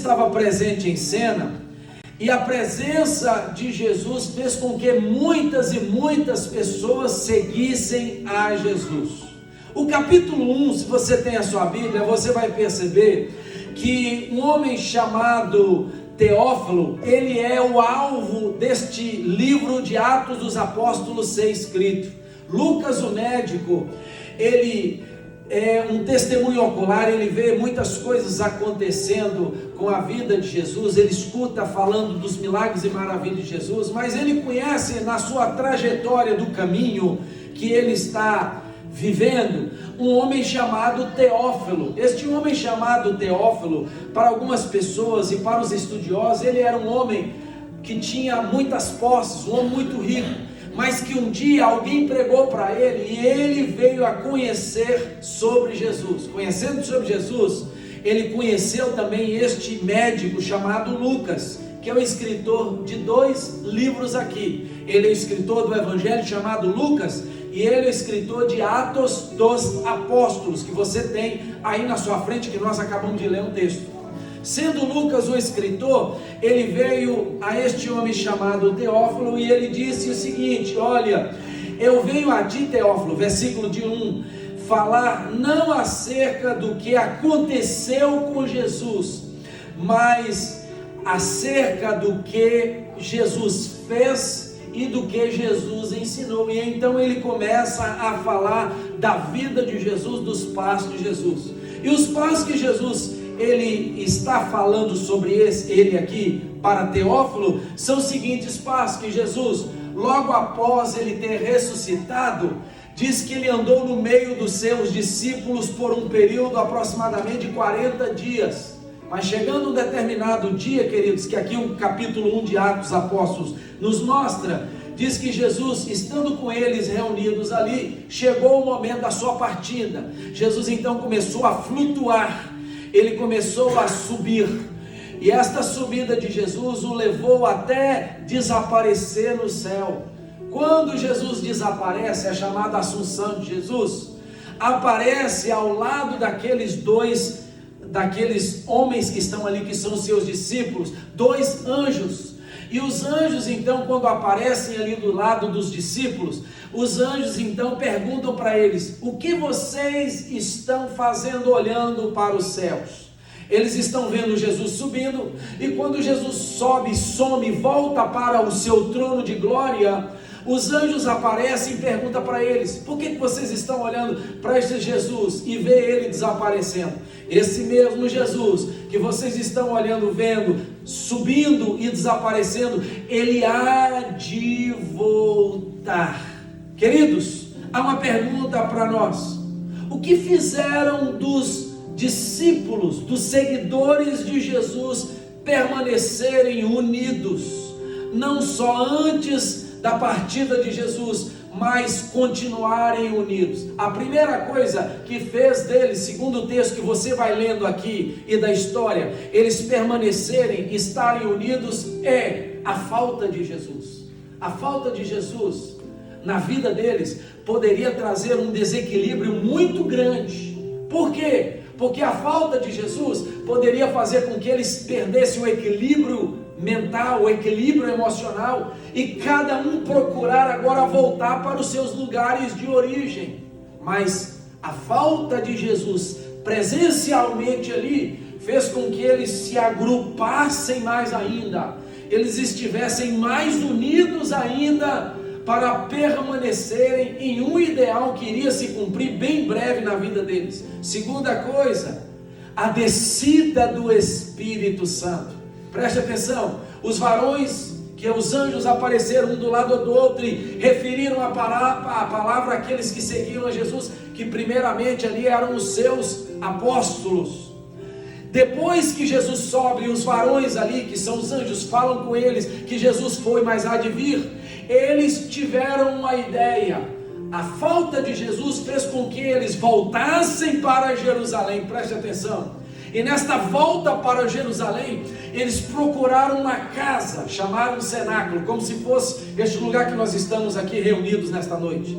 estava presente em cena, e a presença de Jesus fez com que muitas e muitas pessoas seguissem a Jesus. O capítulo 1, se você tem a sua Bíblia, você vai perceber que um homem chamado Teófilo, ele é o alvo deste livro de Atos dos Apóstolos ser escrito. Lucas, o médico, ele é um testemunho ocular, ele vê muitas coisas acontecendo com a vida de Jesus, ele escuta falando dos milagres e maravilhas de Jesus, mas ele conhece na sua trajetória do caminho que ele está vivendo, um homem chamado Teófilo. Este homem chamado Teófilo, para algumas pessoas e para os estudiosos, ele era um homem que tinha muitas posses, um homem muito rico, mas que um dia alguém pregou para ele e ele veio a conhecer sobre Jesus. Conhecendo sobre Jesus, ele conheceu também este médico chamado Lucas, que é o escritor de 2 livros aqui. Ele é o escritor do evangelho chamado Lucas, e ele é o escritor de Atos dos Apóstolos, que você tem aí na sua frente, que nós acabamos de ler um texto. Sendo Lucas o escritor, ele veio a este homem chamado Teófilo e ele disse o seguinte: olha, eu venho a ti, Teófilo, versículo de 1, falar não acerca do que aconteceu com Jesus, mas acerca do que Jesus fez e do que Jesus ensinou. E então ele começa a falar da vida de Jesus, dos passos de Jesus. E os passos que Jesus ele está falando sobre ele aqui para Teófilo são os seguintes passos: que Jesus, logo após ele ter ressuscitado, diz que ele andou no meio dos seus discípulos por um período aproximadamente de 40 dias. Mas chegando um determinado dia, queridos, que aqui o capítulo 1 de Atos dos Apóstolos nos mostra, diz que Jesus, estando com eles reunidos ali, chegou o momento da sua partida. Jesus então começou a flutuar, ele começou a subir, e esta subida de Jesus o levou até desaparecer no céu. Quando Jesus desaparece, é chamada Assunção de Jesus, aparece ao lado daqueles homens que estão ali, que são seus discípulos, 2 anjos. E os anjos então, quando aparecem ali do lado dos discípulos, os anjos então perguntam para eles: o que vocês estão fazendo olhando para os céus? Eles estão vendo Jesus subindo, e quando Jesus sobe, some, volta para o seu trono de glória, os anjos aparecem e perguntam para eles: por que vocês estão olhando para esse Jesus e vê ele desaparecendo? Esse mesmo Jesus que vocês estão olhando, vendo, subindo e desaparecendo, ele há de voltar. Queridos, há uma pergunta para nós: o que fizeram dos discípulos, dos seguidores de Jesus, permanecerem unidos, não só antes da partida de Jesus, mas continuarem unidos? A primeira coisa que fez deles, segundo o texto que você vai lendo aqui e da história, eles permanecerem, estarem unidos, é a falta de Jesus. A falta de Jesus na vida deles poderia trazer um desequilíbrio muito grande. Por quê? Porque a falta de Jesus poderia fazer com que eles perdessem o equilíbrio mental, o equilíbrio emocional, e cada um procurar agora voltar para os seus lugares de origem. Mas a falta de Jesus presencialmente ali fez com que eles se agrupassem mais ainda, eles estivessem mais unidos ainda, para permanecerem em um ideal que iria se cumprir bem breve na vida deles. Segunda coisa, a descida do Espírito Santo. Preste atenção, os varões, que os anjos apareceram um do lado do outro e referiram a palavra àqueles que seguiam a Jesus, que primeiramente ali eram os seus apóstolos. Depois que Jesus sobe, os varões ali, que são os anjos, falam com eles que Jesus foi, mas há de vir. Eles tiveram uma ideia. A falta de Jesus fez com que eles voltassem para Jerusalém. Preste atenção. E nesta volta para Jerusalém, eles procuraram uma casa, chamaram cenáculo, como se fosse este lugar que nós estamos aqui reunidos nesta noite.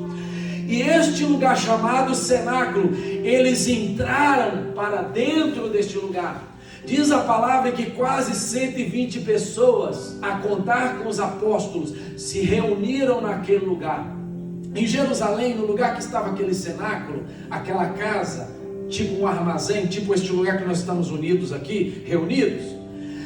E este lugar chamado cenáculo, eles entraram para dentro deste lugar. Diz a palavra que quase 120 pessoas, a contar com os apóstolos, se reuniram naquele lugar. Em Jerusalém, no lugar que estava aquele cenáculo, aquela casa, tipo um armazém, tipo este lugar que nós estamos unidos aqui, reunidos.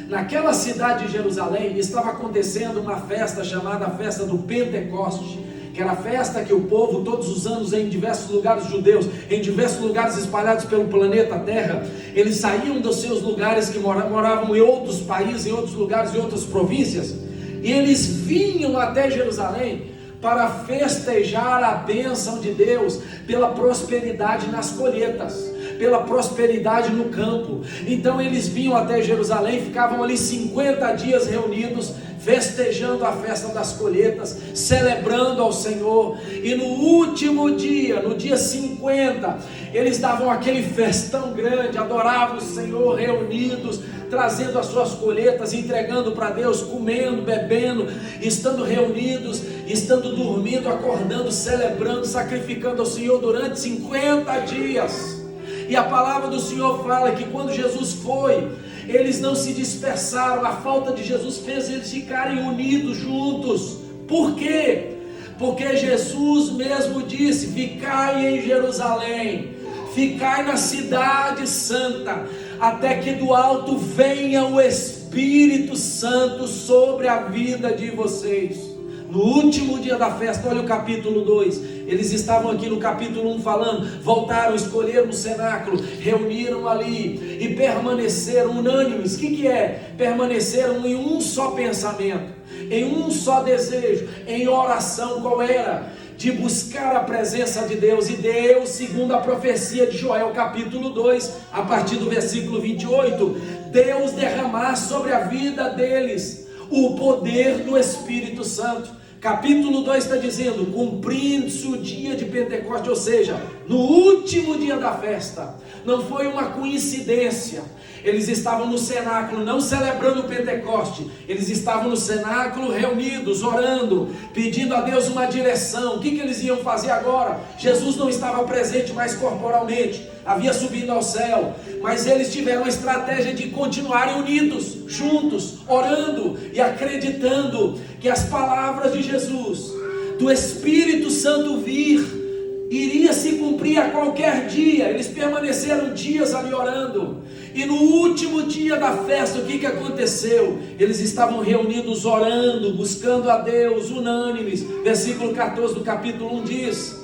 Naquela cidade de Jerusalém estava acontecendo uma festa chamada Festa do Pentecoste, que era a festa que o povo, todos os anos, em diversos lugares judeus, em diversos lugares espalhados pelo planeta Terra, eles saíam dos seus lugares que moravam em outros países, em outros lugares, em outras províncias, e eles vinham até Jerusalém para festejar a bênção de Deus pela prosperidade nas colheitas, pela prosperidade no campo. Então eles vinham até Jerusalém, ficavam ali 50 dias reunidos, festejando a festa das colheitas, celebrando ao Senhor. E no último dia, no dia 50, eles davam aquele festão grande, adoravam o Senhor reunidos, trazendo as suas colheitas, entregando para Deus, comendo, bebendo, estando reunidos, estando dormindo, acordando, celebrando, sacrificando ao Senhor durante 50 dias. E a palavra do Senhor fala que quando Jesus foi, eles não se dispersaram. A falta de Jesus fez eles ficarem unidos juntos. Por quê? Porque Jesus mesmo disse: ficai em Jerusalém, ficai na cidade santa, até que do alto venha o Espírito Santo sobre a vida de vocês. No último dia da festa, olha o capítulo 2, eles estavam aqui no capítulo 1 falando, voltaram, escolheram o cenáculo, reuniram ali e permaneceram unânimes. O que é? Permaneceram em um só pensamento, em um só desejo, em oração. Qual era? De buscar a presença de Deus. E Deus, segundo a profecia de Joel capítulo 2, a partir do versículo 28, Deus derramar sobre a vida deles o poder do Espírito Santo. Capítulo 2 está dizendo, cumprindo-se o dia de Pentecoste, ou seja, no último dia da festa. Não foi uma coincidência, eles estavam no cenáculo, não celebrando o Pentecoste, eles estavam no cenáculo reunidos, orando, pedindo a Deus uma direção. O que eles iam fazer agora? Jesus não estava presente mais corporalmente, havia subido ao céu, mas eles tiveram a estratégia de continuarem unidos, juntos, orando e acreditando que as palavras de Jesus, do Espírito Santo vir, iria se cumprir a qualquer dia. Eles permaneceram dias ali orando, e no último dia da festa, o que aconteceu? Eles estavam reunidos orando, buscando a Deus, unânimes. Versículo 14 do capítulo 1 diz: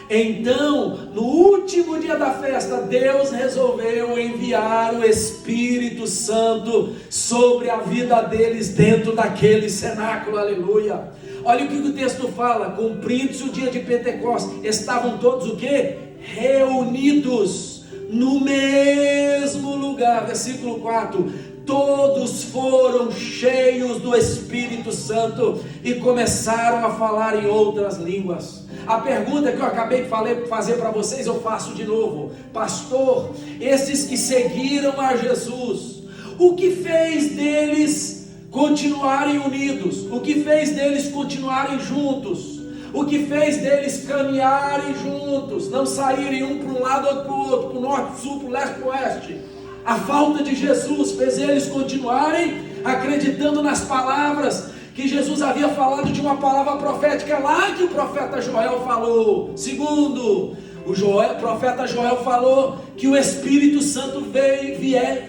então, no último dia da festa, Deus resolveu enviar o Espírito Santo sobre a vida deles dentro daquele cenáculo. Aleluia! Olha o que o texto fala: cumprindo-se o dia de Pentecostes, estavam todos o quê? Reunidos no mesmo lugar. Versículo 4: todos foram cheios do Espírito Santo e começaram a falar em outras línguas. A pergunta que eu acabei de fazer para vocês, eu faço de novo: pastor, esses que seguiram a Jesus, o que fez deles continuarem unidos? O que fez deles continuarem juntos? O que fez deles caminharem juntos, não saírem um para um lado, outro para o outro, para o norte, para o sul, para o leste, para o oeste? A falta de Jesus fez eles continuarem acreditando nas palavras que Jesus havia falado, de uma palavra profética lá que o profeta Joel falou. Segundo, o profeta Joel falou que o Espírito Santo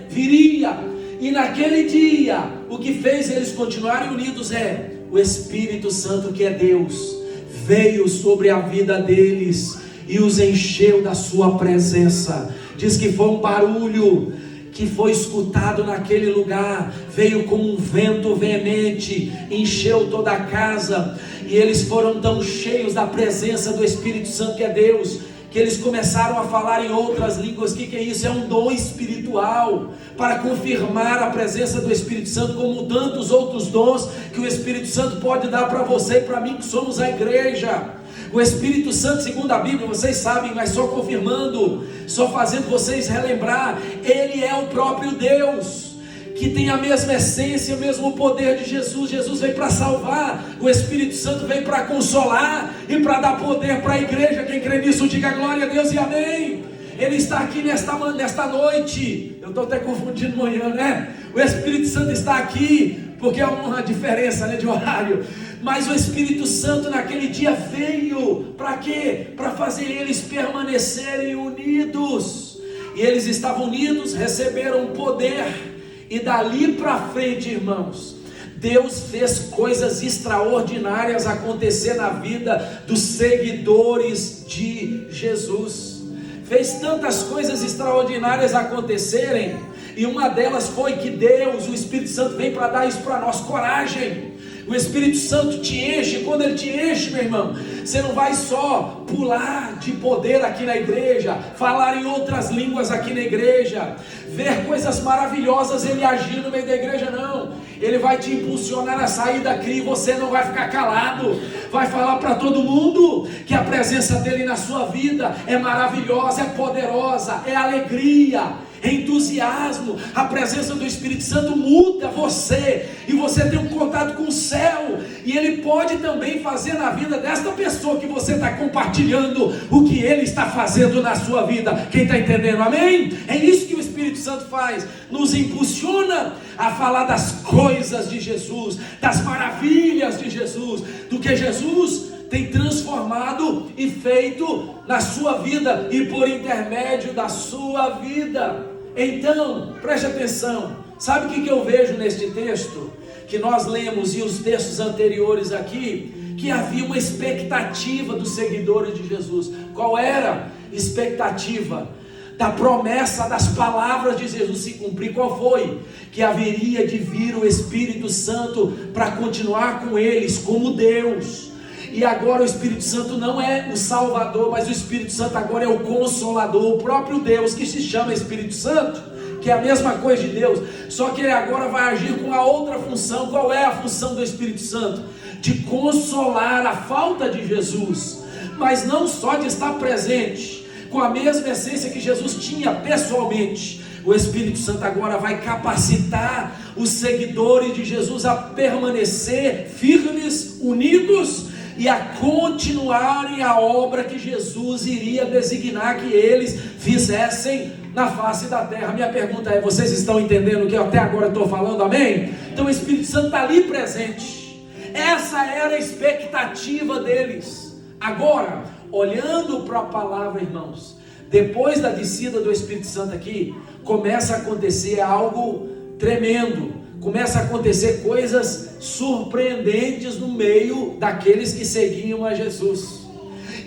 viria, e naquele dia, o que fez eles continuarem unidos é o Espírito Santo, que é Deus, veio sobre a vida deles e os encheu da sua presença. Diz que foi um barulho que foi escutado naquele lugar, veio como um vento veemente, encheu toda a casa, e eles foram tão cheios da presença do Espírito Santo, que é Deus, que eles começaram a falar em outras línguas. O que é isso? É um dom espiritual, para confirmar a presença do Espírito Santo, como tantos outros dons que o Espírito Santo pode dar para você e para mim, que somos a igreja. O Espírito Santo, segundo a Bíblia, vocês sabem, mas só confirmando, só fazendo vocês relembrar, ele é o próprio Deus, que tem a mesma essência, o mesmo poder de Jesus. Jesus veio para salvar, o Espírito Santo veio para consolar e para dar poder para a igreja. Quem crê nisso, diga glória a Deus e amém. Ele está aqui nesta noite. Eu estou até confundindo manhã, né? O Espírito Santo está aqui, porque é uma diferença, né, de horário. Mas o Espírito Santo naquele dia veio para quê? Para fazer eles permanecerem unidos. E eles estavam unidos, receberam poder. E dali para frente, irmãos, Deus fez coisas extraordinárias acontecer na vida dos seguidores de Jesus. Fez tantas coisas extraordinárias acontecerem, e uma delas foi que Deus, o Espírito Santo, vem para dar isso para nós, coragem. O Espírito Santo te enche. Quando ele te enche, meu irmão, você não vai só pular de poder aqui na igreja, falar em outras línguas aqui na igreja, ver coisas maravilhosas ele agir no meio da igreja, não. Ele vai te impulsionar a sair daqui, e você não vai ficar calado, vai falar para todo mundo que a presença dele na sua vida é maravilhosa, é poderosa, é alegria, entusiasmo. A presença do Espírito Santo muda você, e você tem um contato com o céu, e ele pode também fazer na vida desta pessoa que você está compartilhando o que ele está fazendo na sua vida. Quem está entendendo? Amém? É isso que o Espírito Santo faz, nos impulsiona a falar das coisas de Jesus, das maravilhas de Jesus, do que Jesus tem transformado e feito na sua vida e por intermédio da sua vida. Então, preste atenção. Sabe o que eu vejo neste texto que nós lemos e os textos anteriores aqui? Que havia uma expectativa dos seguidores de Jesus. Qual era a expectativa? Da promessa, das palavras de Jesus se cumprir. Qual foi? Que haveria de vir o Espírito Santo para continuar com eles como Deus. E agora o Espírito Santo não é o Salvador, mas o Espírito Santo agora é o Consolador, o próprio Deus, que se chama Espírito Santo, que é a mesma coisa de Deus, só que ele agora vai agir com a outra função. Qual é a função do Espírito Santo? De consolar a falta de Jesus, mas não só de estar presente, com a mesma essência que Jesus tinha pessoalmente. O Espírito Santo agora vai capacitar os seguidores de Jesus a permanecer firmes, unidos, e a continuarem a obra que Jesus iria designar que eles fizessem na face da terra. Minha pergunta é: vocês estão entendendo o que eu até agora estou falando? Amém? Então o Espírito Santo está ali presente. Essa era a expectativa deles. Agora, olhando para a palavra, irmãos, depois da descida do Espírito Santo aqui, começa a acontecer algo tremendo. Começa a acontecer coisas surpreendentes no meio daqueles que seguiam a Jesus.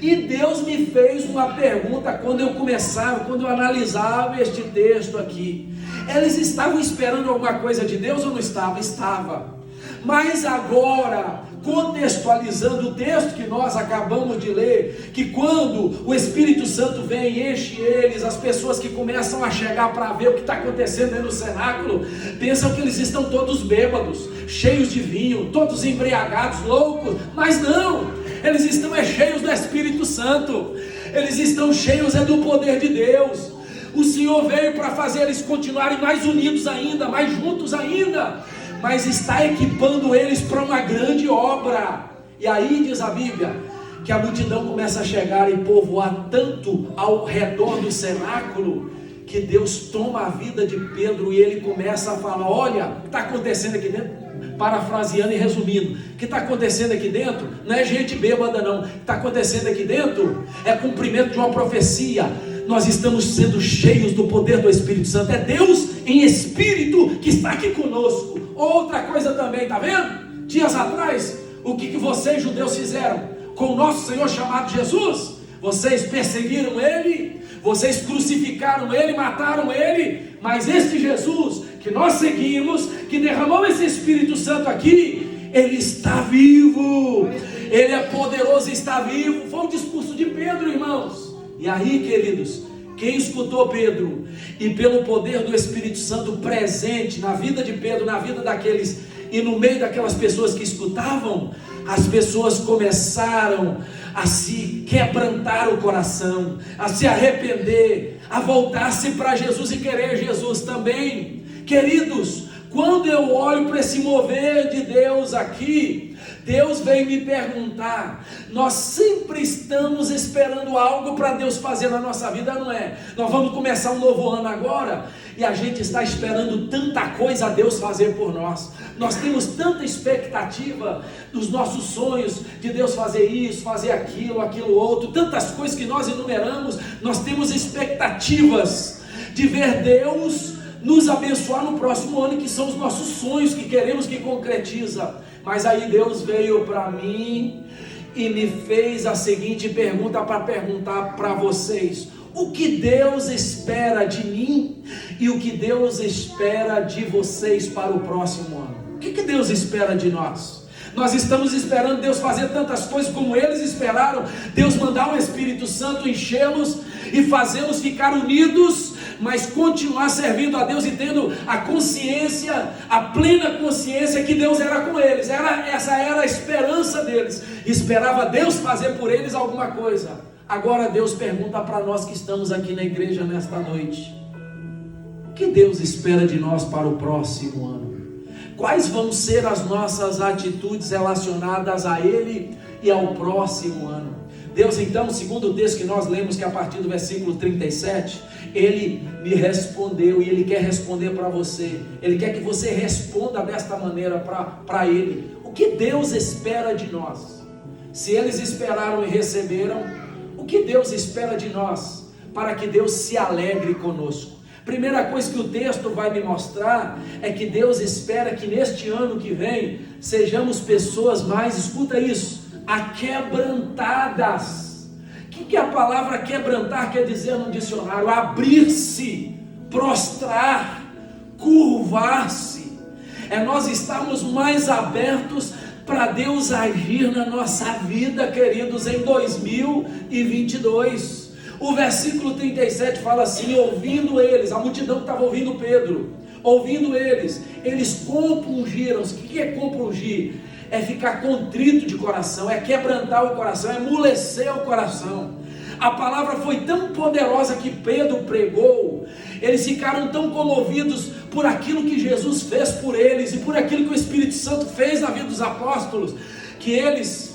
E Deus me fez uma pergunta quando eu analisava este texto aqui. Eles estavam esperando alguma coisa de Deus ou não estavam? Estava. Mas agora, contextualizando o texto que nós acabamos de ler, que quando o Espírito Santo vem e enche eles, as pessoas que começam a chegar para ver o que está acontecendo aí no cenáculo, pensam que eles estão todos bêbados, cheios de vinho, todos embriagados, loucos, mas não, eles estão cheios do Espírito Santo, eles estão cheios do poder de Deus. O Senhor veio para fazer eles continuarem mais unidos ainda, mais juntos ainda, mas está equipando eles para uma grande obra. E aí diz a Bíblia que a multidão começa a chegar e povoar tanto ao redor do cenáculo, que Deus toma a vida de Pedro e ele começa a falar: olha, o que está acontecendo aqui dentro? Parafraseando e resumindo, o que está acontecendo aqui dentro não é gente bêbada não, o que está acontecendo aqui dentro é cumprimento de uma profecia. Nós estamos sendo cheios do poder do Espírito Santo, é Deus em Espírito que está aqui conosco. Outra coisa também, está vendo? Dias atrás, o que vocês judeus fizeram com o nosso Senhor chamado Jesus? Vocês perseguiram Ele, vocês crucificaram Ele, mataram Ele, mas este Jesus que nós seguimos, que derramou esse Espírito Santo aqui, Ele está vivo, Ele é poderoso e está vivo. Foi o discurso de Pedro, irmãos. E aí, queridos, quem escutou Pedro, e pelo poder do Espírito Santo presente na vida de Pedro, na vida daqueles, e no meio daquelas pessoas que escutavam, as pessoas começaram a se quebrantar o coração, a se arrepender, a voltar-se para Jesus e querer Jesus também. Queridos, quando eu olho para esse mover de Deus aqui, Deus veio me perguntar. Nós sempre estamos esperando algo para Deus fazer na nossa vida, não é? Nós vamos começar um novo ano agora e a gente está esperando tanta coisa a Deus fazer por nós. Nós temos tanta expectativa dos nossos sonhos, de Deus fazer isso, fazer aquilo, aquilo outro, tantas coisas que nós enumeramos. Nós temos expectativas de ver Deus nos abençoar no próximo ano, que são os nossos sonhos que queremos que concretiza. Mas aí Deus veio para mim e me fez a seguinte pergunta para perguntar para vocês: o que Deus espera de mim e o que Deus espera de vocês para o próximo ano? O que Deus espera de nós? Nós estamos esperando Deus fazer tantas coisas como eles esperaram, Deus mandar o Espírito Santo, enchê-los e fazê-los ficar unidos, mas continuar servindo a Deus e tendo a consciência, a plena consciência que Deus era com eles. Essa era a esperança deles, esperava Deus fazer por eles alguma coisa. Agora Deus pergunta para nós que estamos aqui na igreja nesta noite: o que Deus espera de nós para o próximo ano? Quais vão ser as nossas atitudes relacionadas a Ele e ao próximo ano? Deus então, segundo o texto que nós lemos, que é a partir do versículo 37, Ele me respondeu e Ele quer responder para você. Ele quer que você responda desta maneira para Ele. O que Deus espera de nós? Se eles esperaram e receberam, o que Deus espera de nós para que Deus se alegre conosco? Primeira coisa que o texto vai me mostrar é que Deus espera que neste ano que vem sejamos pessoas mais, escuta isso, aquebrantadas. O que a palavra quebrantar quer dizer no dicionário? Abrir-se, prostrar, curvar-se. É nós estarmos mais abertos para Deus agir na nossa vida, queridos, em 2022. O versículo 37 fala assim: ouvindo eles, a multidão que estava ouvindo Pedro, ouvindo eles compungiram-se. O que é compungir? É ficar contrito de coração, é quebrantar o coração, é amolecer o coração. A palavra foi tão poderosa que Pedro pregou, eles ficaram tão comovidos por aquilo que Jesus fez por eles e por aquilo que o Espírito Santo fez na vida dos apóstolos, que eles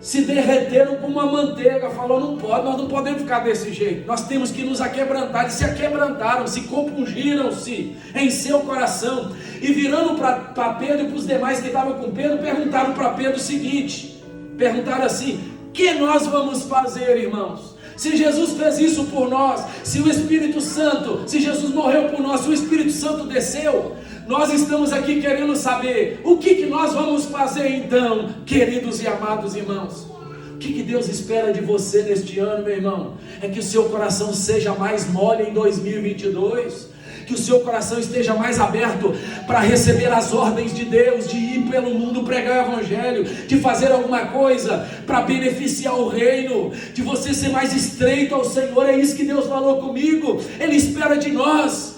se derreteram como uma manteiga. Falou: não pode, nós não podemos ficar desse jeito, nós temos que nos aquebrantar. Eles se aquebrantaram, se compungiram-se em seu coração, e virando para Pedro e para os demais que estavam com Pedro, perguntaram para Pedro o seguinte, perguntaram assim: que nós vamos fazer, irmãos? Se Jesus fez isso por nós, se o Espírito Santo, se Jesus morreu por nós, se o Espírito Santo desceu, nós estamos aqui querendo saber o que nós vamos fazer então, queridos e amados irmãos. O que Deus espera de você neste ano, meu irmão? É que o seu coração seja mais mole em 2022, que o seu coração esteja mais aberto para receber as ordens de Deus, de ir pelo mundo pregar o Evangelho, de fazer alguma coisa para beneficiar o reino, de você ser mais estreito ao Senhor. É isso que Deus falou comigo. Ele espera de nós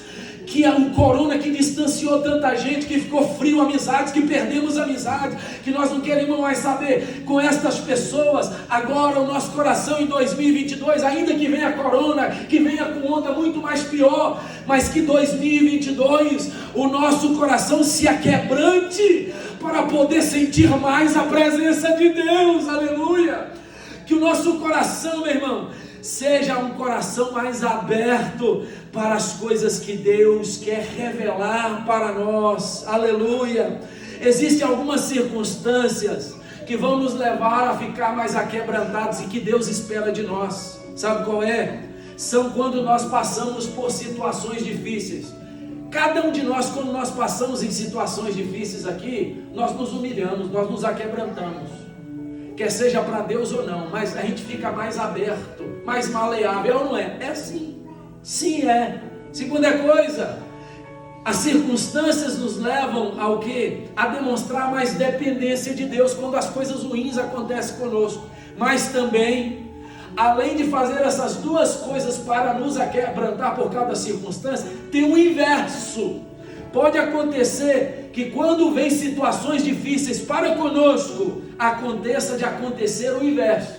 que o corona que distanciou tanta gente, que ficou frio amizades, que perdemos amizades, que nós não queremos mais saber com estas pessoas. Agora o nosso coração em 2022, ainda que venha a corona, que venha com onda muito mais pior, mas que 2022 o nosso coração se aquebrante para poder sentir mais a presença de Deus. Aleluia! Que o nosso coração, meu irmão, seja um coração mais aberto para as coisas que Deus quer revelar para nós. Aleluia! Existem algumas circunstâncias que vão nos levar a ficar mais aquebrantados e que Deus espera de nós. Sabe qual é? São quando nós passamos por situações difíceis. Cada um de nós, quando nós passamos em situações difíceis aqui, nós nos humilhamos, nós nos aquebrantamos. Quer seja para Deus ou não, mas a gente fica mais aberto, mais maleável, ou não é? É sim, sim é. Segunda coisa, as circunstâncias nos levam ao quê? A demonstrar mais dependência de Deus quando as coisas ruins acontecem conosco. Mas também, além de fazer essas duas coisas para nos aquebrantar por causa da circunstância, tem o inverso. Pode acontecer que quando vem situações difíceis para conosco, aconteça de acontecer o inverso.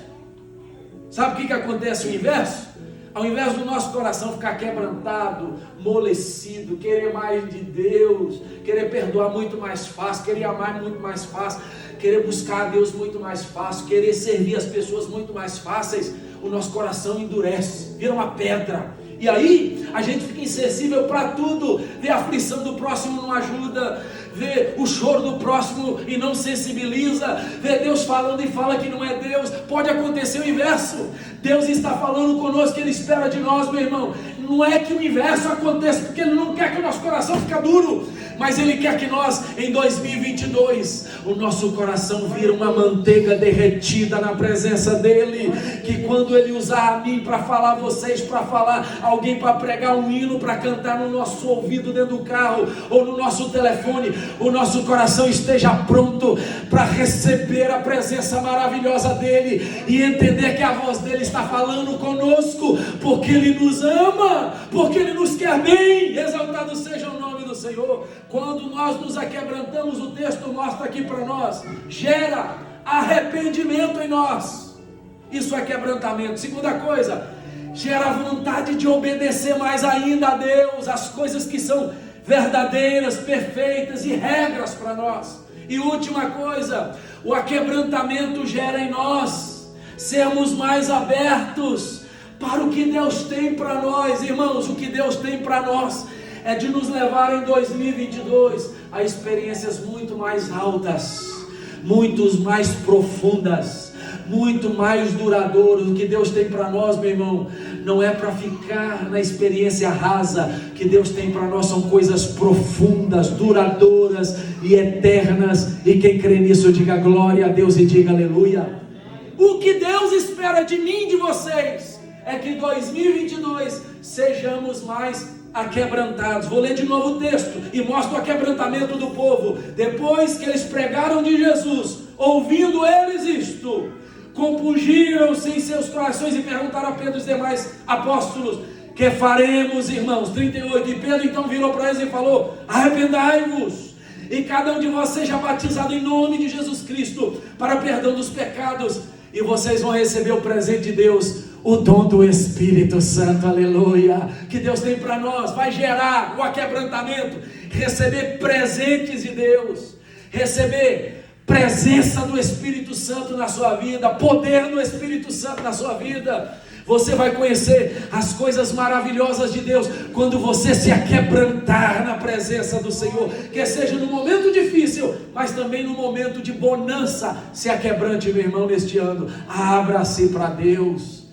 Sabe o que acontece o inverso? Ao invés do nosso coração ficar quebrantado, molecido, querer mais de Deus, querer perdoar muito mais fácil, querer amar muito mais fácil, querer buscar a Deus muito mais fácil, querer servir as pessoas muito mais fáceis, o nosso coração endurece, vira uma pedra. E aí a gente fica insensível para tudo, vê a aflição do próximo, não ajuda, vê o choro do próximo e não sensibiliza, vê Deus falando e fala que não é Deus. Pode acontecer o inverso, Deus está falando conosco, que Ele espera de nós, meu irmão. Não é que o inverso aconteça, porque Ele não quer que o nosso coração fique duro, mas Ele quer que nós, em 2022, o nosso coração vira uma manteiga derretida na presença dEle, que quando Ele usar a mim para falar a vocês, para falar alguém, para pregar um hino, para cantar no nosso ouvido dentro do carro, ou no nosso telefone, o nosso coração esteja pronto para receber a presença maravilhosa dEle, e entender que a voz dEle está falando conosco, porque Ele nos ama, porque Ele nos quer bem. Exaltado seja o nome do Senhor. Quando nós nos aquebrantamos, o texto mostra aqui para nós, gera arrependimento em nós. Isso é quebrantamento. Segunda coisa, gera vontade de obedecer mais ainda a Deus, as coisas que são verdadeiras, perfeitas e regras para nós. E última coisa, o aquebrantamento gera em nós sermos mais abertos para o que Deus tem para nós. Irmãos, o que Deus tem para nós é de nos levar em 2022 a experiências muito mais altas, muito mais profundas, muito mais duradouras. O que Deus tem para nós, meu irmão, não é para ficar na experiência rasa. O que Deus tem para nós são coisas profundas, duradouras e eternas. E quem crê nisso, diga glória a Deus e diga aleluia. O que Deus espera de mim e de vocês é que em 2022 sejamos mais aquebrantados. Vou ler de novo o texto e mostro o aquebrantamento do povo. Depois que eles pregaram de Jesus, ouvindo eles isto, compungiram-se em seus corações e perguntaram a Pedro e os demais apóstolos: que faremos, irmãos? 38. E Pedro então virou para eles e falou: arrependai-vos, e cada um de vocês seja batizado em nome de Jesus Cristo para perdão dos pecados, e vocês vão receber o presente de Deus, o dom do Espírito Santo. Aleluia. Que Deus tem para nós, vai gerar o aquebrantamento, receber presentes de Deus, receber presença do Espírito Santo na sua vida, poder do Espírito Santo na sua vida. Você vai conhecer as coisas maravilhosas de Deus quando você se aquebrantar na presença do Senhor. Que seja no momento difícil, mas também no momento de bonança. Se aquebrante, meu irmão, neste ano. Abra-se para Deus.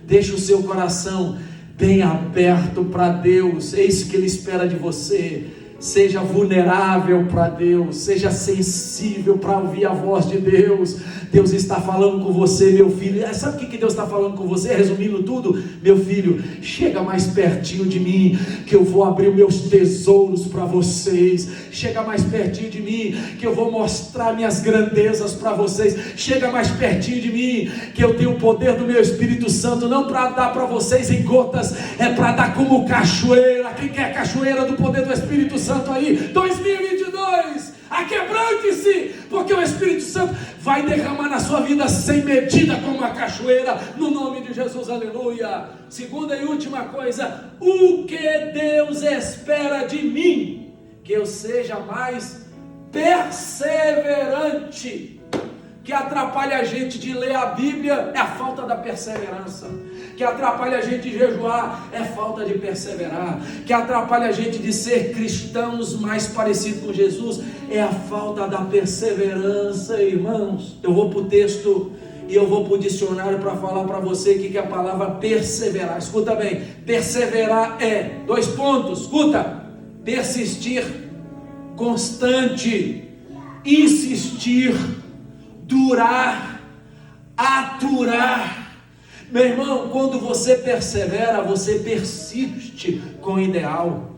Deixe o seu coração bem aberto para Deus. É isso que Ele espera de você. Seja vulnerável para Deus, seja sensível para ouvir a voz de Deus. Deus está falando com você, meu filho. Sabe o que Deus está falando com você? Resumindo tudo, meu filho, chega mais pertinho de mim, que eu vou abrir os meus tesouros para vocês. Chega mais pertinho de mim, que eu vou mostrar minhas grandezas para vocês. Chega mais pertinho de mim, que eu tenho o poder do meu Espírito Santo, não para dar para vocês em gotas, é para dar como cachoeira. Quem quer cachoeira do poder do Espírito Santo aí? 2022, aquebrante-se, porque o Espírito Santo vai derramar na sua vida sem medida, como uma cachoeira, no nome de Jesus, aleluia. Segunda e última coisa, o que Deus espera de mim? Que eu seja mais perseverante. Que atrapalha a gente de ler a Bíblia é a falta da perseverança. Que atrapalha a gente de jejuar é falta de perseverar. Que atrapalha a gente de ser cristãos mais parecidos com Jesus é a falta da perseverança, irmãos. Eu vou para o texto e eu vou para o dicionário para falar para você o que é a palavra perseverar. Escuta bem, perseverar é, 2 pontos, escuta: persistir, constante, insistir, durar, aturar. Meu irmão, quando você persevera, você persiste com o ideal.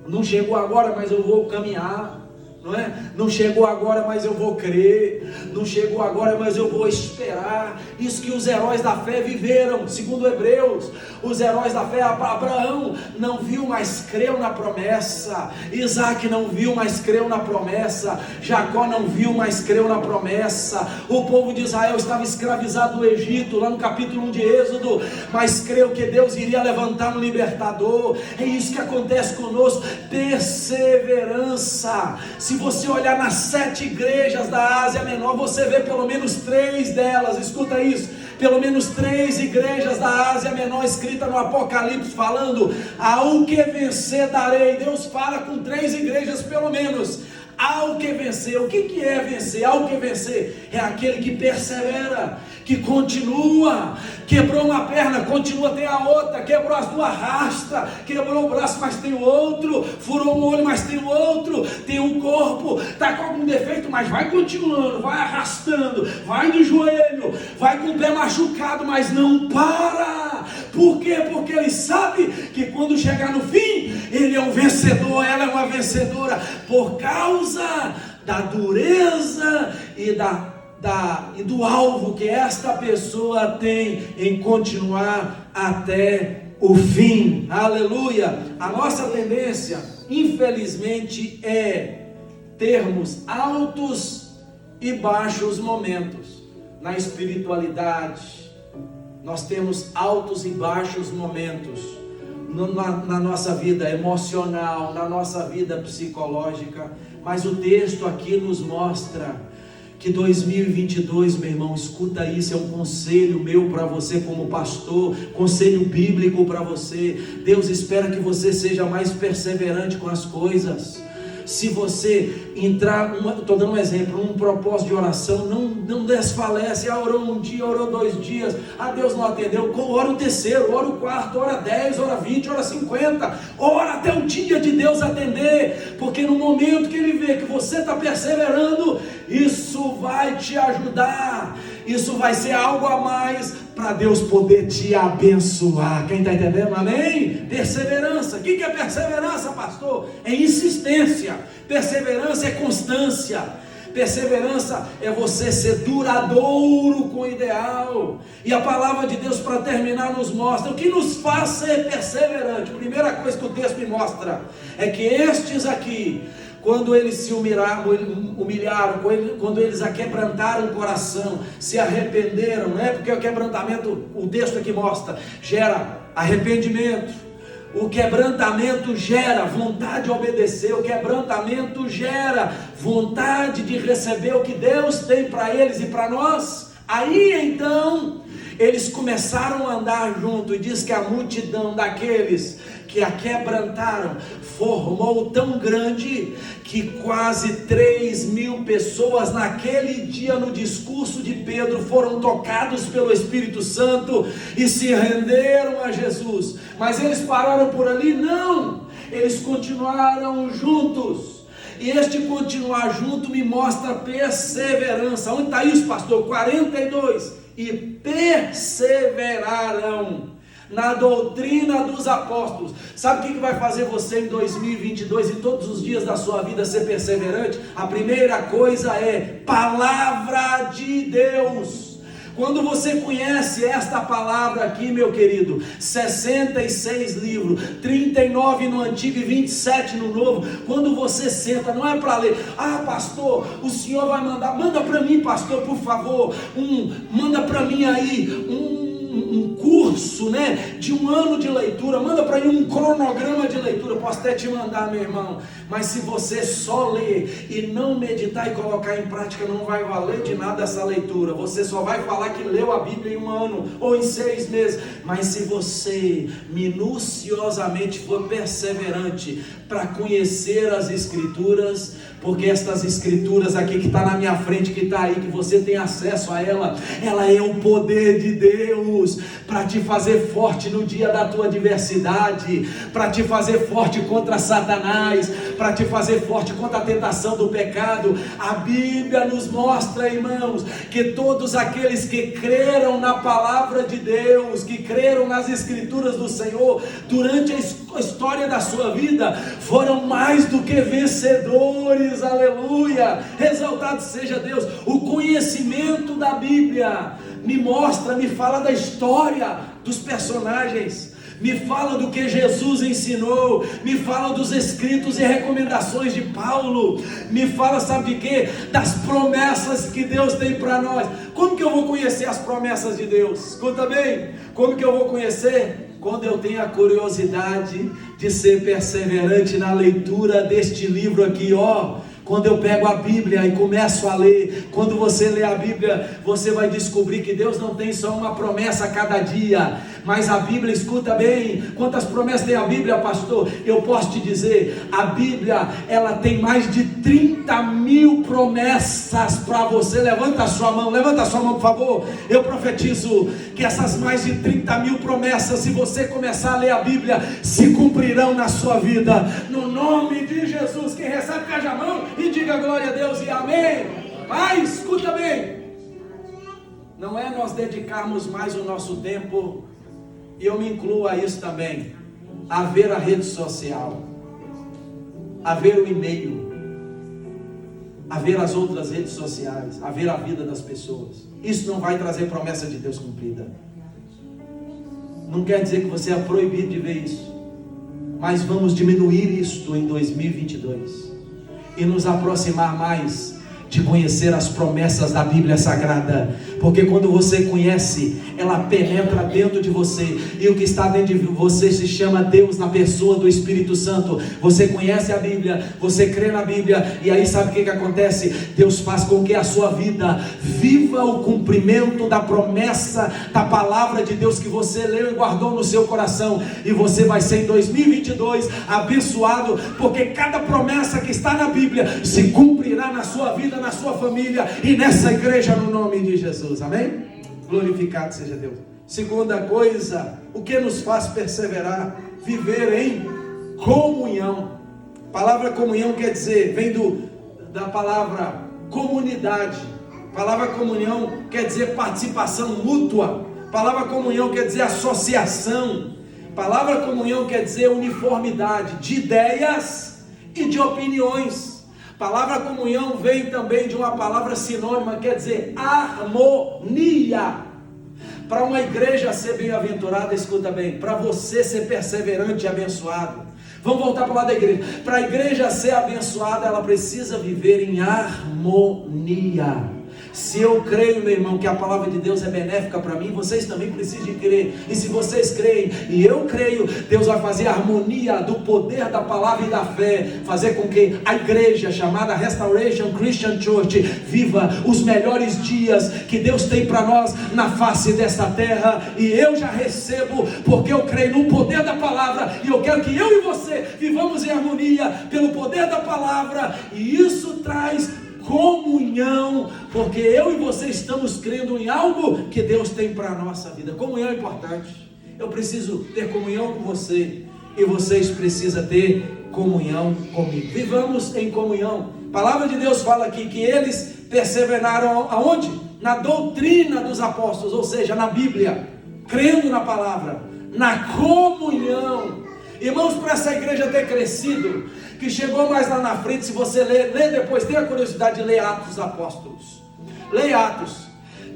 Não chegou agora, mas eu vou caminhar, não é? Não chegou agora, mas eu vou crer. Não chegou agora, mas eu vou esperar. Isso que os heróis da fé viveram, segundo Hebreus. Os heróis da fé, Abraão não viu, mas creu na promessa. Isaac não viu, mas creu na promessa. Jacó não viu, mas creu na promessa. O povo de Israel estava escravizado no Egito, lá no capítulo 1 de Êxodo, mas creu que Deus iria levantar um libertador. É isso que acontece conosco, perseverança. Se você olhar nas 7 igrejas da Ásia Menor, você vê pelo menos 3 delas, escuta isso, pelo menos 3 igrejas da Ásia Menor escritas no Apocalipse, falando: ao que vencer darei. Deus fala com 3 igrejas pelo menos. Ao que vencer. O que é vencer? Ao que vencer é aquele que persevera, que continua. Quebrou uma perna, continua, tem a outra. Quebrou as 2, arrasta. Quebrou o braço, mas tem o outro. Furou um olho, mas tem o outro. Tem um corpo, está com algum defeito, mas vai continuando, vai arrastando, vai de joelho, vai com o pé machucado, mas não para. Por quê? Porque ele sabe que quando chegar no fim, ele é um vencedor, ela é uma vencedora, por causa da dureza e do alvo que esta pessoa tem em continuar até o fim. Aleluia! A nossa tendência, infelizmente, é termos altos e baixos momentos na espiritualidade. Nós temos altos e baixos momentos na nossa vida emocional, na nossa vida psicológica, mas o texto aqui nos mostra que 2022, meu irmão, escuta isso, é um conselho meu para você como pastor, conselho bíblico para você. Deus espera que você seja mais perseverante com as coisas. Se você entrar, estou dando um exemplo, um propósito de oração, não desfalece. Orou um dia, orou 2 dias, Deus não atendeu, ora o 3º, ora o 4º, ora 10, ora 20, ora 50, ora até o dia de Deus atender, porque no momento que Ele vê que você está perseverando, isso vai te ajudar, isso vai ser algo a mais para Deus poder te abençoar. Quem está entendendo? Amém? Perseverança. O que é perseverança, pastor? É insistência. Perseverança é constância. Perseverança é você ser duradouro com o ideal. E a palavra de Deus, para terminar, nos mostra o que nos faz ser perseverante. A primeira coisa que o texto me mostra é que estes aqui, quando eles se humilharam, quando eles aquebrantaram o coração, se arrependeram, né? Porque o quebrantamento, o texto aqui mostra, gera arrependimento. O quebrantamento gera vontade de obedecer, o quebrantamento gera vontade de receber o que Deus tem para eles e para nós. Aí então, eles começaram a andar junto, e diz que a multidão daqueles que a quebrantaram formou tão grande que quase 3.000 pessoas naquele dia, no discurso de Pedro, foram tocados pelo Espírito Santo e se renderam a Jesus. Mas eles pararam por ali? Não, eles continuaram juntos. E este continuar junto me mostra perseverança. Onde está isso, pastor? 42. E perseveraram na doutrina dos apóstolos. Sabe o que vai fazer você em 2022 e todos os dias da sua vida ser perseverante? A primeira coisa é palavra de Deus. Quando você conhece esta palavra aqui, meu querido, 66 livros, 39 no Antigo e 27 no Novo, quando você senta, não é para ler, pastor, o senhor vai manda para mim, pastor, por favor, manda para mim aí, um curso, né, de 1 ano de leitura, manda para mim um cronograma de leitura, eu posso até te mandar, meu irmão, mas se você só ler e não meditar e colocar em prática, não vai valer de nada essa leitura. Você só vai falar que leu a Bíblia em 1 ano ou em 6 meses, mas se você minuciosamente for perseverante para conhecer as Escrituras, porque estas Escrituras aqui que está na minha frente, que está aí, que você tem acesso a ela é o poder de Deus para te fazer forte no dia da tua adversidade, para te fazer forte contra Satanás, para te fazer forte contra a tentação do pecado. A Bíblia nos mostra, irmãos, que todos aqueles que creram na palavra de Deus, que creram nas Escrituras do Senhor, durante a história da sua vida, foram mais do que vencedores. Aleluia, exaltado seja Deus. O conhecimento da Bíblia me mostra, me fala da história dos personagens, me fala do que Jesus ensinou, me fala dos escritos e recomendações de Paulo, me fala, sabe de quê? Das promessas que Deus tem para nós. Como que eu vou conhecer as promessas de Deus? Escuta bem, como que eu vou conhecer? Quando eu tenho a curiosidade de ser perseverante na leitura deste livro aqui, Quando eu pego a Bíblia e começo a ler, quando você lê a Bíblia, você vai descobrir que Deus não tem só uma promessa a cada dia, mas a Bíblia, escuta bem, quantas promessas tem a Bíblia, pastor? Eu posso te dizer, a Bíblia, ela tem mais de 30.000 promessas para você. Levanta a sua mão, por favor. Eu profetizo que essas mais de 30.000 promessas, se você começar a ler a Bíblia, se cumprirão na sua vida, no nome de Jesus. Quem recebe, caja a mão e diga glória a Deus e amém. Mas, escuta bem, não é nós dedicarmos mais o nosso tempo, e eu me incluo a isso também, a ver a rede social, a ver o e-mail, a ver as outras redes sociais, a ver a vida das pessoas. Isso não vai trazer promessa de Deus cumprida. Não quer dizer que você é proibido de ver isso, mas vamos diminuir isto em 2022 e nos aproximar mais de conhecer as promessas da Bíblia Sagrada, porque quando você conhece, ela penetra dentro de você, e o que está dentro de você se chama Deus na pessoa do Espírito Santo. Você conhece a Bíblia, você crê na Bíblia, e aí sabe o que acontece? Deus faz com que a sua vida viva o cumprimento da promessa da palavra de Deus que você leu e guardou no seu coração, e você vai ser em 2022 abençoado, porque cada promessa que está na Bíblia se cumprirá na sua vida, na sua família e nessa igreja, no nome de Jesus, amém? Glorificado seja Deus. Segunda coisa, o que nos faz perseverar? Viver em comunhão. A palavra comunhão quer dizer, vem da palavra comunidade. A palavra comunhão quer dizer participação mútua. A palavra comunhão quer dizer associação. A palavra comunhão quer dizer uniformidade de ideias e de opiniões. Palavra comunhão vem também de uma palavra sinônima, quer dizer harmonia. Para uma igreja ser bem-aventurada, escuta bem, para você ser perseverante e abençoado, vamos voltar para o lado da igreja. Para a igreja ser abençoada, ela precisa viver em harmonia. Se eu creio, meu irmão, que a palavra de Deus é benéfica para mim, vocês também precisam crer. E se vocês creem, e eu creio, Deus vai fazer a harmonia do poder da palavra e da fé, fazer com que a igreja chamada Restoration Christian Church viva os melhores dias que Deus tem para nós na face desta terra. E eu já recebo, porque eu creio no poder da palavra, e eu quero que eu e você vivamos em harmonia pelo poder da palavra, e isso traz comunhão, porque eu e você estamos crendo em algo que Deus tem para a nossa vida. Comunhão é importante. Eu preciso ter comunhão com você, e vocês precisam ter comunhão comigo. Vivamos em comunhão. A palavra de Deus fala aqui que eles perseveraram aonde? Na doutrina dos apóstolos, ou seja, na Bíblia, crendo na palavra, na comunhão. Irmãos, para essa igreja ter crescido, que chegou mais lá na frente, se você ler depois, tenha curiosidade de ler Atos dos Apóstolos. Leia Atos.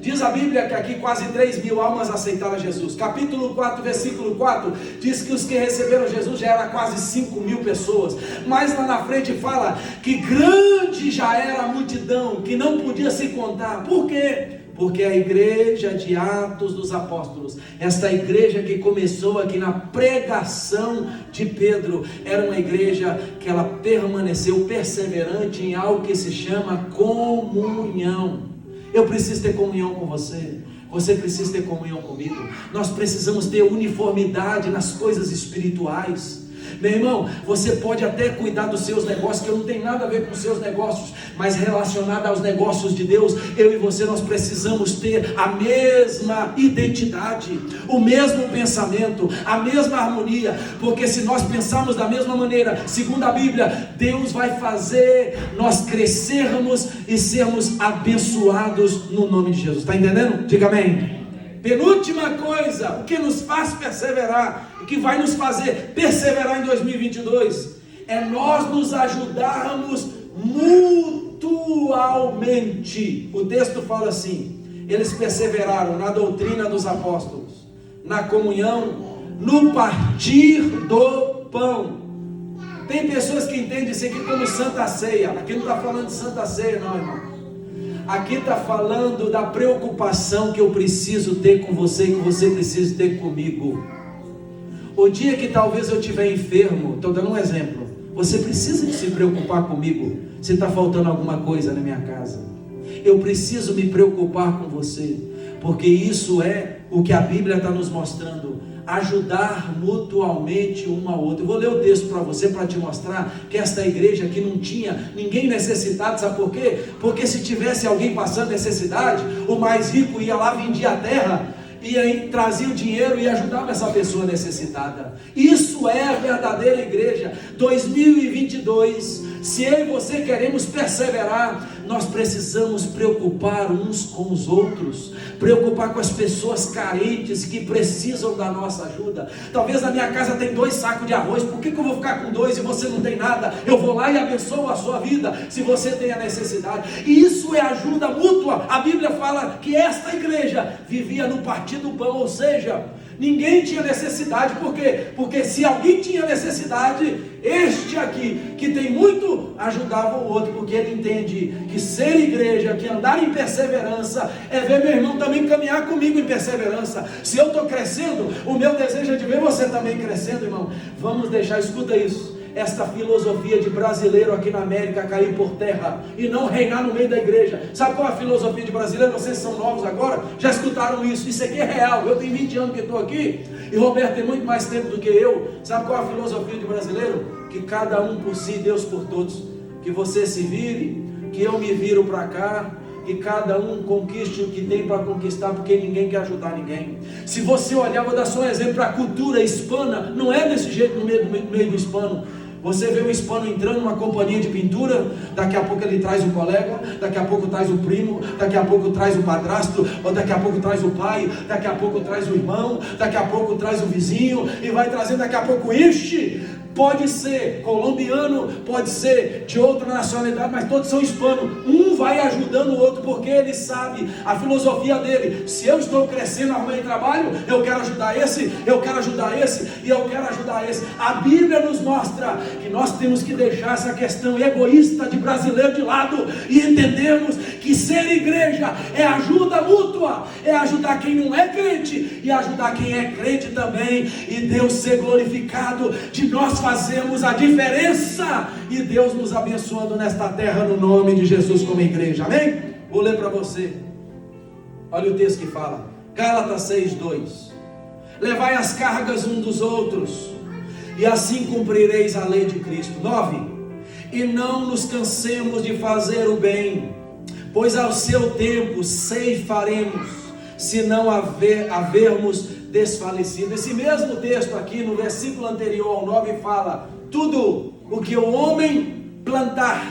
Diz a Bíblia que aqui quase 3.000 almas aceitaram Jesus. Capítulo 4, versículo 4, diz que os que receberam Jesus já eram quase 5.000 pessoas. Mas lá na frente fala que grande já era a multidão, que não podia se contar. Por quê? Porque a igreja de Atos dos Apóstolos, esta igreja que começou aqui na pregação de Pedro, era uma igreja que ela permaneceu perseverante em algo que se chama comunhão. Eu preciso ter comunhão com você, você precisa ter comunhão comigo. Nós precisamos ter uniformidade nas coisas espirituais. Meu irmão, você pode até cuidar dos seus negócios, que eu não tenho nada a ver com os seus negócios, mas relacionado aos negócios de Deus, eu e você, nós precisamos ter a mesma identidade, o mesmo pensamento, a mesma harmonia, porque se nós pensarmos da mesma maneira, segundo a Bíblia, Deus vai fazer nós crescermos e sermos abençoados no nome de Jesus. Está entendendo? Diga amém. Penúltima coisa, o que nos faz perseverar, o que vai nos fazer perseverar em 2022, é nós nos ajudarmos mutualmente. O texto fala assim: eles perseveraram na doutrina dos apóstolos, na comunhão, no partir do pão. Tem pessoas que entendem isso aqui como Santa Ceia. Aqui não está falando de Santa Ceia não, irmão. Aqui está falando da preocupação que eu preciso ter com você e que você precisa ter comigo. O dia que talvez eu estiver enfermo, estou dando um exemplo, você precisa de se preocupar comigo. se está faltando alguma coisa na minha casa. Eu preciso me preocupar com você, porque isso é o que a Bíblia está nos mostrando, ajudar mutualmente um ao outro. Eu vou ler o texto para você, para te mostrar que esta igreja aqui não tinha ninguém necessitado. Sabe por quê? Porque se tivesse alguém passando necessidade, o mais rico ia lá, vendia a terra, e aí trazia o dinheiro e ajudava essa pessoa necessitada. Isso é a verdadeira igreja. 2022, se eu e você queremos perseverar, nós precisamos preocupar uns com os outros, preocupar com as pessoas carentes que precisam da nossa ajuda. Talvez na minha casa tem 2 sacos de arroz, por que eu vou ficar com 2 e você não tem nada? Eu vou lá e abençoo a sua vida, se você tem a necessidade. E isso é ajuda mútua. A Bíblia fala que esta igreja vivia no partir do pão, ou seja, ninguém tinha necessidade. Por quê? Porque se alguém tinha necessidade, este aqui, que tem muito, ajudava o outro, porque ele entende que ser igreja, que andar em perseverança, é ver meu irmão também caminhar comigo em perseverança. Se eu estou crescendo, o meu desejo é de ver você também crescendo, irmão. Vamos deixar, escuta isso, esta filosofia de brasileiro aqui na América cair por terra e não reinar no meio da igreja. Sabe qual é a filosofia de brasileiro? Vocês são novos agora, já escutaram isso. Isso aqui é real. Eu tenho 20 anos que estou aqui, e Roberto tem muito mais tempo do que eu. Sabe qual é a filosofia de brasileiro? Que cada um por si, Deus por todos. Que você se vire, que eu me viro para cá, que cada um conquiste o que tem para conquistar, porque ninguém quer ajudar ninguém. Se você olhar, vou dar só um exemplo, para a cultura hispana, não é desse jeito no meio do hispano. Você vê um hispano entrando numa companhia de pintura, daqui a pouco ele traz um colega, daqui a pouco traz o primo, daqui a pouco traz o padrasto, ou daqui a pouco traz o pai, daqui a pouco traz o irmão, daqui a pouco traz o vizinho, e vai trazendo daqui a pouco pode ser colombiano, pode ser de outra nacionalidade, mas todos são hispanos. Um vai ajudando o outro, porque ele sabe a filosofia dele. Se eu estou crescendo, arrumei trabalho, eu quero ajudar esse, eu quero ajudar esse, e eu quero ajudar esse. A Bíblia nos mostra que nós temos que deixar essa questão egoísta de brasileiro de lado, e entendermos que ser igreja é ajuda mútua, é ajudar quem não é crente, e ajudar quem é crente também, e Deus ser glorificado, de nós fazemos a diferença, e Deus nos abençoando nesta terra, no nome de Jesus, como igreja, amém? Vou ler para você, olha o texto que fala, Gálatas 6:2, levai as cargas uns dos outros, e assim cumprireis a lei de Cristo. 9, e não nos cansemos de fazer o bem, pois ao seu tempo ceifaremos, se não havermos desfalecido. Esse mesmo texto aqui, no versículo anterior ao 9, fala, tudo o que o homem plantar,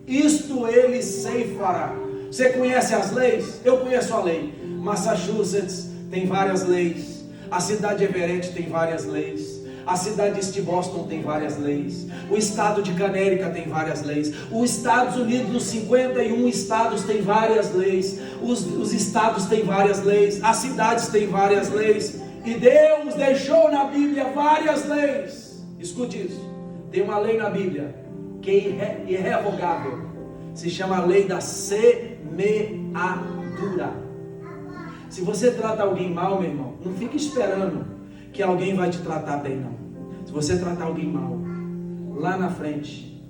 isto ele ceifará. Você conhece as leis? Eu conheço a lei. Massachusetts tem várias leis, a cidade de Everett tem várias leis, a cidade de Boston tem várias leis, o estado de Connecticut tem várias leis, os Estados Unidos, os 51 estados têm várias leis, os estados têm várias leis, as cidades têm várias leis, e Deus deixou na Bíblia várias leis. Escute isso, tem uma lei na Bíblia que é irrevogável, se chama a lei da semeadura. Se você trata alguém mal, meu irmão, não fique esperando que alguém vai te tratar bem, não. Se você tratar alguém mal, lá na frente,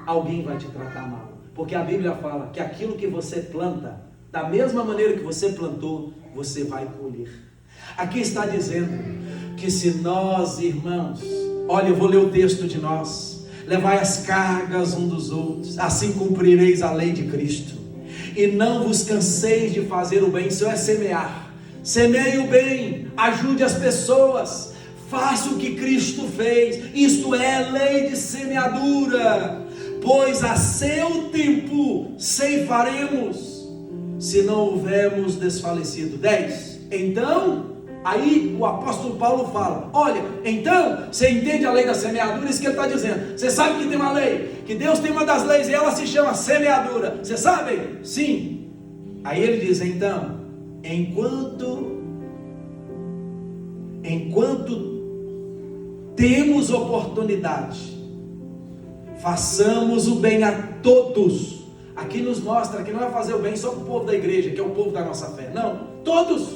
alguém vai te tratar mal, porque a Bíblia fala que aquilo que você planta, da mesma maneira que você plantou, você vai colher. Aqui está dizendo que se nós, irmãos, olha, eu vou ler o texto de nós, levai as cargas uns dos outros, assim cumprireis a lei de Cristo, e não vos canseis de fazer o bem. Isso é semear. Semeie o bem, ajude as pessoas, faça o que Cristo fez. Isto é lei de semeadura, pois a seu tempo ceifaremos, se não houvermos desfalecido. 10, então, aí o apóstolo Paulo fala, olha, então, você entende a lei da semeadura? Isso que ele está dizendo, você sabe que tem uma lei, que Deus tem uma das leis, e ela se chama semeadura, você sabe? Sim. Aí ele diz, então, enquanto temos oportunidade, façamos o bem a todos. Aqui nos mostra que não é fazer o bem só para o povo da igreja, que é o povo da nossa fé, não, todos.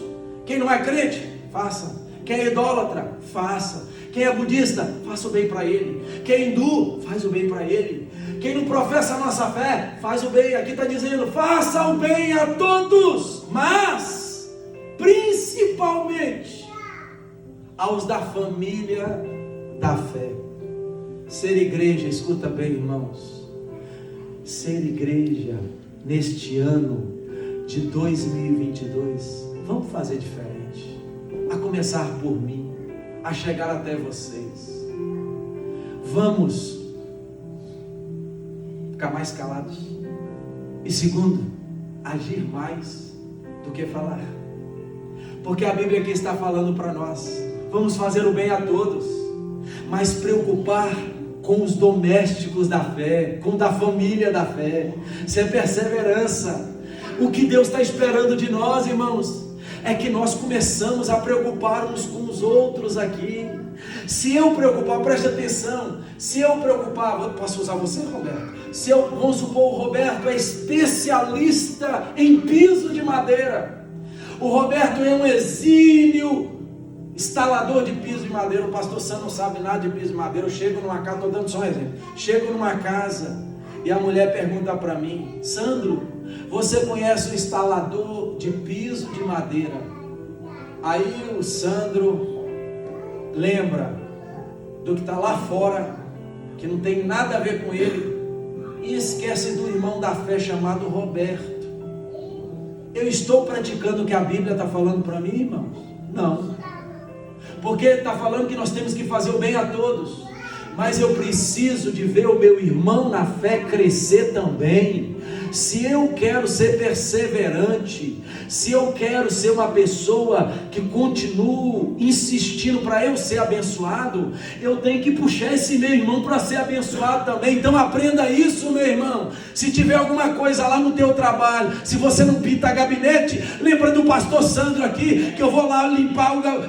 Quem não é crente, faça. Quem é idólatra, faça. Quem é budista, faça o bem para ele. Quem é hindu, faz o bem para ele. Quem Quem não professa a nossa fé, faz o bem. Aqui está dizendo, faça o bem a todos, mas principalmente aos da família da fé. Ser igreja, escuta bem, irmãos, ser igreja neste ano de 2022, vamos fazer diferente, a começar por mim, a chegar até vocês. Vamos ficar mais calados. E segundo, agir mais do que falar. Porque a Bíblia aqui está falando para nós, vamos fazer o bem a todos, mas preocupar com os domésticos da fé, com da família da fé. Isso é perseverança. O que Deus está esperando de nós, irmãos, é que nós começamos a preocupar uns com os outros aqui. Se eu preocupar, preste atenção, se eu preocupar, posso usar você, Roberto? Vamos supor, o Roberto é especialista em piso de madeira. O Roberto é um exímio instalador de piso de madeira. O pastor Sam não sabe nada de piso de madeira. Eu chego numa casa, estou dando só um exemplo. Chego numa casa e a mulher pergunta para mim: Sandro, você conhece o instalador de piso de madeira? Aí o Sandro lembra do que está lá fora, que não tem nada a ver com ele, e esquece do irmão da fé chamado Roberto. Eu estou praticando o que a Bíblia está falando para mim, irmãos? Não. Porque está falando que nós temos que fazer o bem a todos, mas eu preciso de ver o meu irmão na fé crescer também. Se eu quero ser perseverante, se eu quero ser uma pessoa que continuo insistindo para eu ser abençoado, eu tenho que puxar esse meu irmão para ser abençoado também. Então aprenda isso, meu irmão. Se tiver alguma coisa lá no teu trabalho, se você não pinta gabinete, lembra do pastor Sandro aqui, que eu vou lá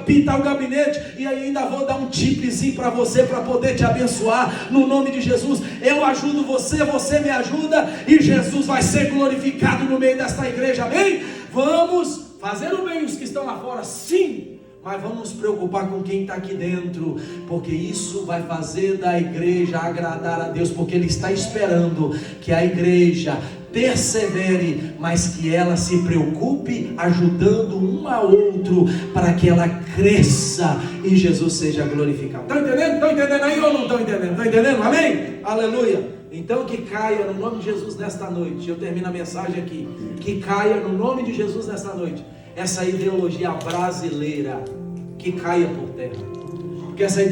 pintar o gabinete, e aí ainda vou dar um tipzinho para você, para poder te abençoar, no nome de Jesus. Eu ajudo você, você me ajuda, e Jesus vai ser glorificado no meio desta igreja, amém? Vamos fazer o bem os que estão lá fora, sim, mas vamos nos preocupar com quem está aqui dentro, porque isso vai fazer da igreja agradar a Deus, porque Ele está esperando que a igreja persevere, mas que ela se preocupe ajudando um ao outro, para que ela cresça e Jesus seja glorificado. Estão entendendo? Estão entendendo aí ou não estão entendendo? Estão entendendo? Amém? Aleluia! Então que caia no nome de Jesus nesta noite, eu termino a mensagem aqui, que caia no nome de Jesus nesta noite, essa ideologia brasileira, que caia por terra, porque essa